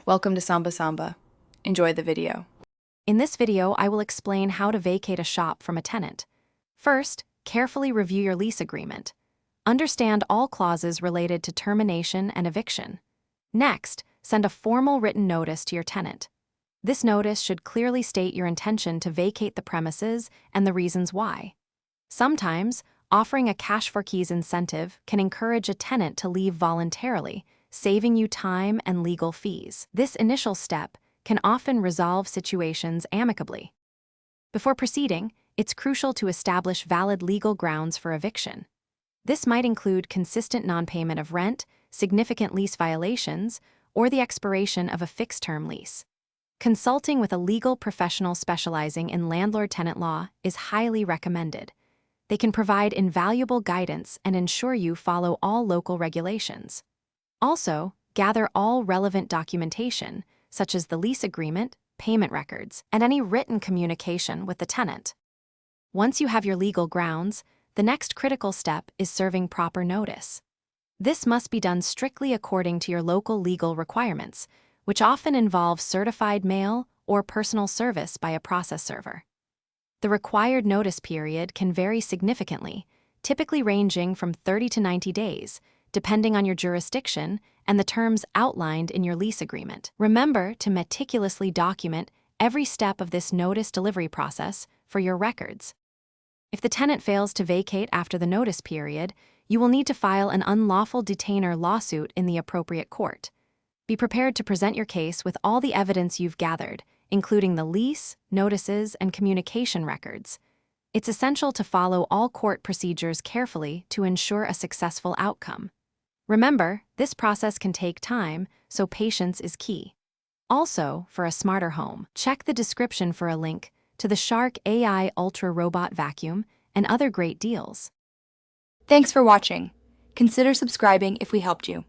Welcome to Samba Samba. Enjoy the video. In this video, I will explain how to vacate a shop from a tenant. First, carefully review your lease agreement. Understand all clauses related to termination and eviction. Next, send a formal written notice to your tenant. This notice should clearly state your intention to vacate the premises and the reasons why. Sometimes, offering a cash for keys incentive can encourage a tenant to leave voluntarily, saving you time and legal fees. This initial step can often resolve situations amicably. Before proceeding, it's crucial to establish valid legal grounds for eviction. This might include consistent non-payment of rent, significant lease violations, or the expiration of a fixed-term lease. Consulting with a legal professional specializing in landlord-tenant law is highly recommended. They can provide invaluable guidance and ensure you follow all local regulations. Also, gather all relevant documentation, such as the lease agreement, payment records, and any written communication with the tenant. Once you have your legal grounds, the next critical step is serving proper notice. This must be done strictly according to your local legal requirements, which often involve certified mail or personal service by a process server. The required notice period can vary significantly, typically ranging from 30 to 90 days, depending on your jurisdiction and the terms outlined in your lease agreement. Remember to meticulously document every step of this notice delivery process for your records. If the tenant fails to vacate after the notice period, you will need to file an unlawful detainer lawsuit in the appropriate court. Be prepared to present your case with all the evidence you've gathered, including the lease, notices, and communication records. It's essential to follow all court procedures carefully to ensure a successful outcome. Remember, this process can take time, so patience is key. Also, for a smarter home, check the description for a link to the Shark AI Ultra Robot Vacuum and other great deals. Thanks for watching. Consider subscribing if we helped you.